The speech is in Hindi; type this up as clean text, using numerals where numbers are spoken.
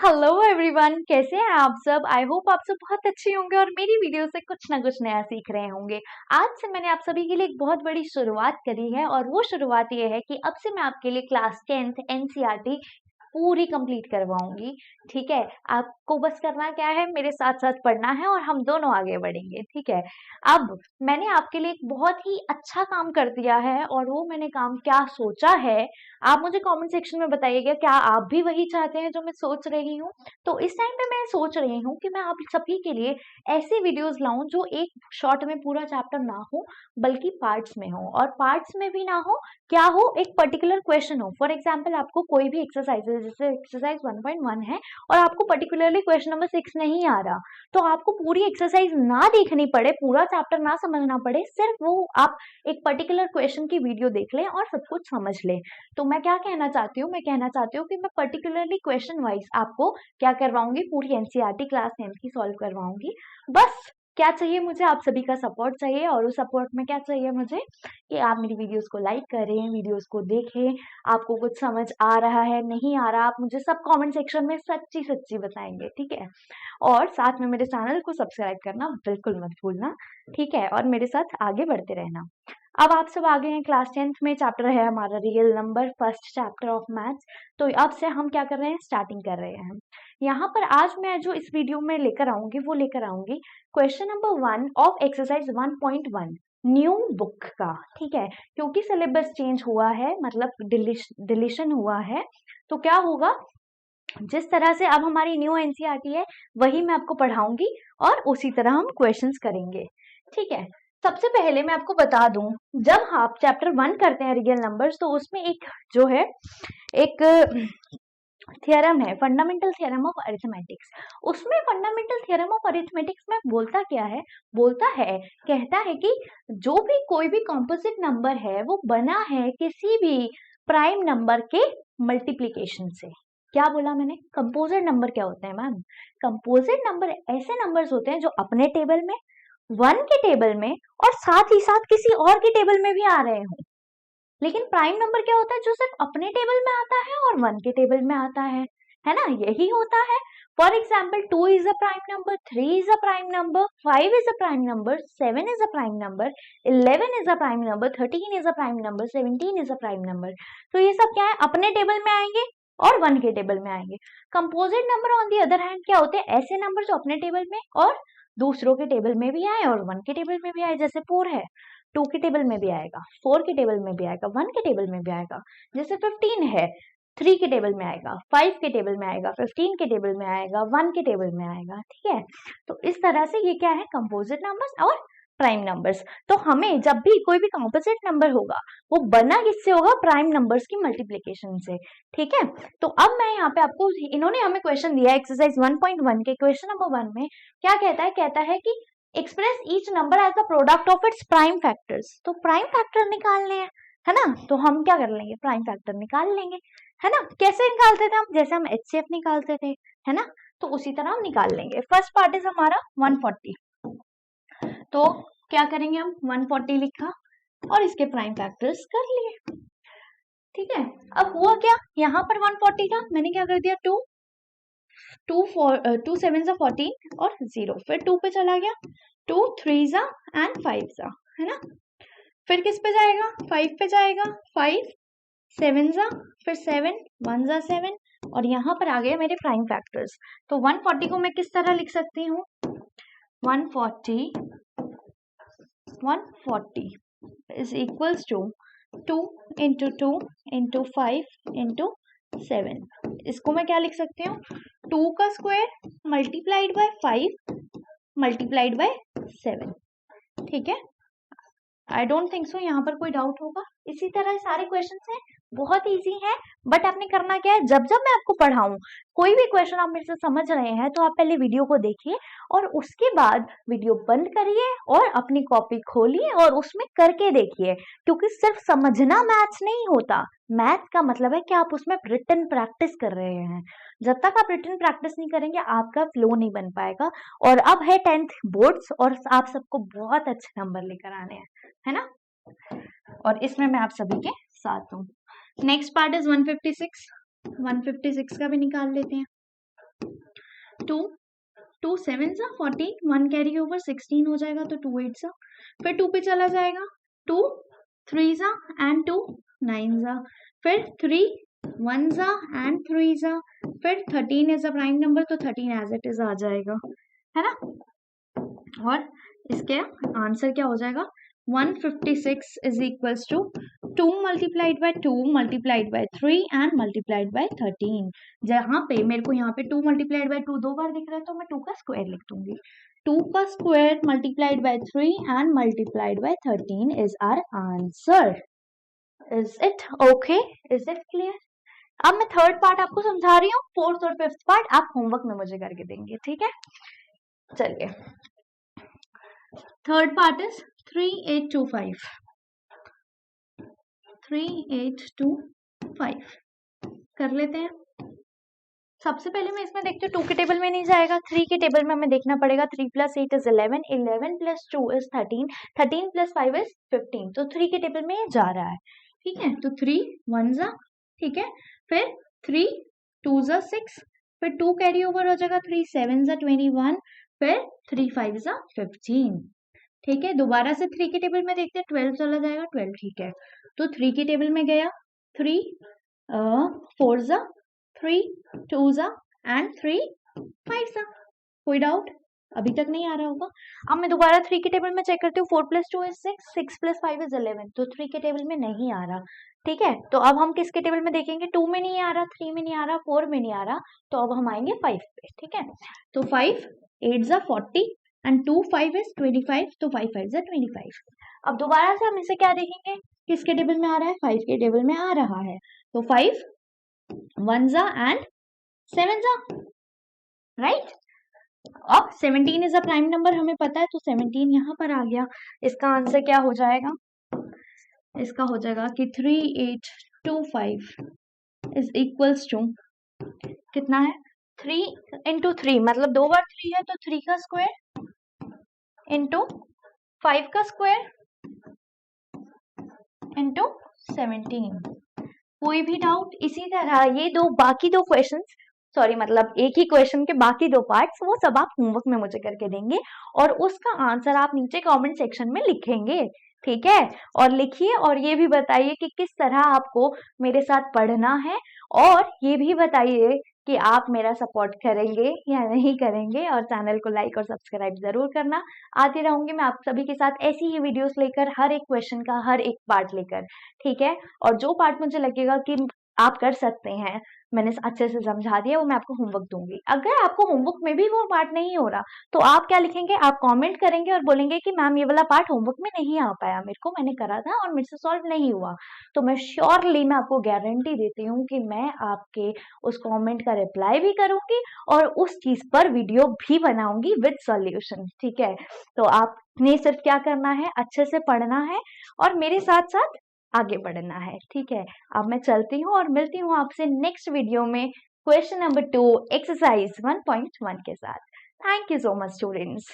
हेलो एवरीवन, कैसे हैं आप सब। आई होप आप सब बहुत अच्छे होंगे और मेरी वीडियो से कुछ ना कुछ नया सीख रहे होंगे। आज से मैंने आप सभी के लिए एक बहुत बड़ी शुरुआत करी है और वो शुरुआत ये है कि अब से मैं आपके लिए क्लास 10th एनसीईआरटी पूरी कंप्लीट करवाऊंगी। ठीक है, आपको बस करना क्या है, मेरे साथ साथ पढ़ना है और हम दोनों आगे बढ़ेंगे। ठीक है, अब मैंने आपके लिए एक बहुत ही अच्छा काम कर दिया है और वो मैंने काम क्या सोचा है, आप मुझे कमेंट सेक्शन में बताइएगा। क्या आप भी वही चाहते हैं जो मैं सोच रही हूँ? तो इस टाइम पे मैं सोच रही हूँ कि मैं आप सभी के लिए ऐसी वीडियोस लाऊं जो एक शॉट में पूरा चैप्टर ना हो, बल्कि पार्ट्स में हो। और पार्ट्स में भी ना हो, क्या हो, एक पर्टिकुलर क्वेश्चन हो। फॉर एग्जाम्पल, आपको कोई भी एक्सरसाइज है, जैसे एक्सरसाइज 1.1 है और आपको पर्टिकुलरली क्वेश्चन नंबर 6 नहीं आ रहा, तो आपको पूरी एक्सरसाइज ना देखनी पड़े, पूरा चैप्टर ना समझना पड़े, सिर्फ वो आप एक पर्टिकुलर क्वेश्चन की वीडियो देख लें और सब कुछ समझ लें। तो मैं क्या कहना चाहती हूँ, मैं कहना चाहती हूँ कि मैं पर्टिकुलरली क्वेश्चन वाइज आपको क्या करवाऊंगी, पूरी एनसीईआरटी क्लास 10th की सॉल्व करवाऊंगी। बस क्या चाहिए मुझे, आप सभी का सपोर्ट चाहिए। और उस सपोर्ट में क्या चाहिए मुझे, कि आप मेरी वीडियोस को लाइक करें, वीडियोस को देखें। आपको कुछ समझ आ रहा है, नहीं आ रहा, आप मुझे सब कमेंट सेक्शन में सच्ची सच्ची बताएंगे। ठीक है, और साथ में मेरे चैनल को सब्सक्राइब करना बिल्कुल मत भूलना। ठीक है, और मेरे साथ आगे बढ़ते रहना। अब आप सब आगे हैं, क्लास 10th में चैप्टर है हमारा real number, first chapter of maths. तो अब से हम क्या कर रहे हैं, स्टार्टिंग कर रहे हैं। यहाँ पर आज मैं जो इस वीडियो में लेकर आऊंगी वो लेकर आऊंगी question number 1 of exercise 1.1 new book का। ठीक है, क्योंकि सिलेबस चेंज हुआ है, मतलब डिलीशन हुआ है, तो क्या होगा, जिस तरह से अब हमारी न्यू एनसीईआरटी है वही मैं आपको पढ़ाऊंगी और उसी तरह हम क्वेश्चंस करेंगे। ठीक है, सबसे पहले मैं आपको बता दूं, जब आप चैप्टर 1 करते हैं रियल नंबर्स, तो उसमें एक जो है, एक थ्योरम है, फंडामेंटल थ्योरम ऑफ अरिथमेटिक्स। उसमें फंडामेंटल थ्योरम ऑफ अरिथमेटिक्स में बोलता क्या है, बोलता है, कहता है कि जो भी कोई भी कॉम्पोजिट नंबर है वो बना है किसी भी प्राइम नंबर के मल्टीप्लीकेशन से। क्या बोला मैंने, कंपोजिट नंबर क्या होते हैं मैम? कंपोजिट नंबर ऐसे नंबर्स होते हैं जो अपने टेबल में, 1 के टेबल में और साथ ही साथ किसी और के टेबल में भी आ रहे हो। लेकिन प्राइम नंबर क्या होता है, जो सिर्फ अपने टेबल में आता है और 1 के टेबल में आता है ना, यही होता है। For example 2 is a prime number, 3 is a prime number, 5 is a prime number, 7 is a prime number, 11 is a prime number, 13 is a prime number, 17 is a prime number. तो ये सब क्या है, अपने टेबल में आएंगे और 1 के टेबल में आएंगे। Composite number on the other hand क्या होते हैं, ऐसे नंबर जो अपने टेबल में और दूसरों के टेबल में भी आए और 1 के टेबल में भी आए। जैसे 4 है, 2 के टेबल में भी आएगा, 4 के टेबल में भी आएगा, 1 के टेबल में भी आएगा। जैसे 15 है, 3 के टेबल में आएगा, 5 के टेबल में आएगा, 15 के टेबल में आएगा, 1 के टेबल में आएगा। ठीक है, तो इस तरह से ये क्या है, कंपोजिट नंबर्स और प्राइम नंबर्स। तो हमें जब भी कोई भी कंपोजिट नंबर होगा, वो बना किससे होगा, प्राइम नंबर्स की मल्टीप्लीकेशन से। ठीक है, तो अब मैं यहाँ पे आपको, इन्होंने हमें क्वेश्चन दिया एक्सरसाइज 1.1 के क्वेश्चन नंबर 1 में क्या कहता है, कहता है कि express each number as the product of its prime factors. तो प्राइम फैक्टर निकालने हैं, है ना, तो हम क्या कर लेंगे, प्राइम फैक्टर निकाल लेंगे। है ना, कैसे निकालते थे हम, जैसे हम एचसीएफ निकालते थे, है ना, तो उसी तरह हम निकाल लेंगे। फर्स्ट पार्ट इज हमारा 140, तो क्या करेंगे हम, 140 लिखा और इसके प्राइम फैक्टर्स कर लिए। ठीक है, अब हुआ क्या, यहाँ पर 140 था, मैंने क्या कर दिया, 2 7 14 और 0, फिर 2 पे चला गया, 2 3 एंड 5 है ना, फिर किस पे जाएगा, 5 पे जाएगा, 5 7 फिर 7 1 7, और यहाँ पर आ गए मेरे प्राइम फैक्टर्स। तो 140 को मैं किस तरह लिख सकती हूँ, 140 is equals to 2 into 2 into 5 into 7। इसको मैं क्या लिख सकती हूँ, 2 का square multiplied bye 5 multiplied by 7। ठीक है, आई डोंट थिंक सो यहाँ पर कोई डाउट होगा। इसी तरह सारे क्वेश्चन हैं, बहुत इजी है। बट आपने करना क्या है, जब जब मैं आपको पढ़ाऊं, कोई भी क्वेश्चन आप मेरे से समझ रहे हैं, तो आप पहले वीडियो को देखिए और उसके बाद वीडियो बंद करिए और अपनी कॉपी खोलिए और उसमें करके देखिए। क्योंकि सिर्फ समझना मैथ्स नहीं होता, मैथ्स का मतलब है कि आप उसमें रिटन प्रैक्टिस कर रहे हैं। जब तक आप रिटन प्रैक्टिस नहीं करेंगे, आपका फ्लो नहीं बन पाएगा। और अब है 10th बोर्ड्स और आप सबको बहुत अच्छे नंबर लेकर आने हैं, है ना, और इसमें मैं आप सभी के साथ हूँ। नेक्स्ट पार्ट इज 156, 156 का भी निकाल लेते हैं। 2 2 7 सा 14, 1 कैरी ओवर 16 हो जाएगा तो 2 8 सा, फिर 2 पे चला जाएगा, 2 3 सा एंड 2 9 सा, फिर 3 1 सा एंड 3 सा, फिर 13 इज अ प्राइम नंबर तो 13 एज इट इज आ जाएगा, है ना। और इसके आंसर क्या हो जाएगा, 156 is equals to 2 multiplied by 2 multiplied by 3 and multiplied by 13। जहाँ पे मेरे को यहाँ पे 2 मल्टीप्लाइड बाय 2 दो बार दिख रहा है तो मैं 2 का स्क्वायर लिख दूंगी। 2 का square multiplied by 3 and multiplied by 13 is our answer. Is it okay, is it clear? अब मैं थर्ड पार्ट आपको समझा रही हूँ, फोर्थ और फिफ्थ पार्ट आप होमवर्क में मुझे करके देंगे, ठीक है। चलिए, थर्ड पार्ट इज 3825 3825 कर लेते हैं। सबसे पहले मैं इसमें देखती हूँ 2 के टेबल में नहीं जाएगा, 3 के टेबल में हमें देखना पड़ेगा। 3 + 8 इज 11, 11 + 2 इज 13, 13 + 5 इज 15, तो 3 के टेबल में ये जा रहा है, ठीक है। तो 3 1 जा, ठीक है, फिर 3 2 जा 6, फिर 2 कैरी ओवर हो जाएगा, 3 7 जा 21, फिर 3 5 जा 15, ठीक है। दोबारा से 3 के टेबल में देखते हैं, 12 चला जाएगा, 12, ठीक है। तो 3 के टेबल में गया, 3 4 जा 3 2 जा एंड 3 5 जा। कोई डाउट अभी तक नहीं आ रहा होगा। अब मैं दोबारा 3 के टेबल में चेक करती हूँ, 4 + 2 इज 6, 6 + 5 इज 11, तो 3 के टेबल में नहीं आ रहा, ठीक है। तो अब हम किसके टेबल में देखेंगे, 2 में नहीं आ रहा, 3 में नहीं आ रहा, 4 में नहीं आ रहा, तो अब हम आएंगे 5 पे, ठीक है। तो 5 8 जा 40 एंड 2 5 इज 25, तो 5 5 जा 25। अब दोबारा से हम इसे क्या देखेंगे, किसके टेबल में आ रहा है, 5 के टेबल में आ रहा है, तो 5 1 जा एंड 7 जा, राइट। अब 17 इज अ प्राइम नंबर हमें पता है, तो 17 यहाँ पर आ गया। इसका आंसर क्या हो जाएगा, इसका हो जाएगा कि 3825 इज इक्वल्स टू कितना है, 3 × 3, मतलब 2 बार 3 है तो 3 का स्क्वायर इंटू 5 का स्क्वायर इंटू 17। कोई भी डाउट? इसी तरह ये बाकी दो क्वेश्चंस, सॉरी मतलब एक ही क्वेश्चन के बाकी 2 पार्ट्स, वो सब आप होमवर्क में मुझे करके देंगे और उसका आंसर आप नीचे कमेंट सेक्शन में लिखेंगे, ठीक है। और लिखिए और ये भी बताइए कि किस तरह आपको मेरे साथ पढ़ना है, और ये भी बताइए कि आप मेरा सपोर्ट करेंगे या नहीं करेंगे, और चैनल को लाइक और सब्सक्राइब जरूर करना। आती रहूंगी मैं आप सभी के साथ ऐसी ही वीडियोस लेकर, हर एक क्वेश्चन का हर एक पार्ट लेकर, ठीक है। और जो पार्ट मुझे लगेगा कि आप कर सकते हैं, मैंने अच्छे से समझा दिया, वो मैं आपको होमवर्क दूंगी। अगर आपको होमवर्क में भी वो पार्ट नहीं हो रहा तो आप क्या लिखेंगे, आप कमेंट करेंगे और बोलेंगे कि मैम ये वाला पार्ट होमवर्क में नहीं आ पाया मेरे को, मैंने करा था और मेरे से सॉल्व नहीं हुआ, तो मैं श्योरली मैं आपको गारंटी देती हूँ कि मैं आपके उस कमेंट का रिप्लाई भी करूंगी और उस चीज पर वीडियो भी बनाऊंगी विद सॉल्यूशन, ठीक है। तो आपने सिर्फ क्या करना है, अच्छे से पढ़ना है और मेरे साथ साथ आगे बढ़ना है, ठीक है। अब मैं चलती हूँ और मिलती हूँ आपसे नेक्स्ट वीडियो में क्वेश्चन नंबर 2 एक्सरसाइज 1.1 के साथ। Thank you so much students.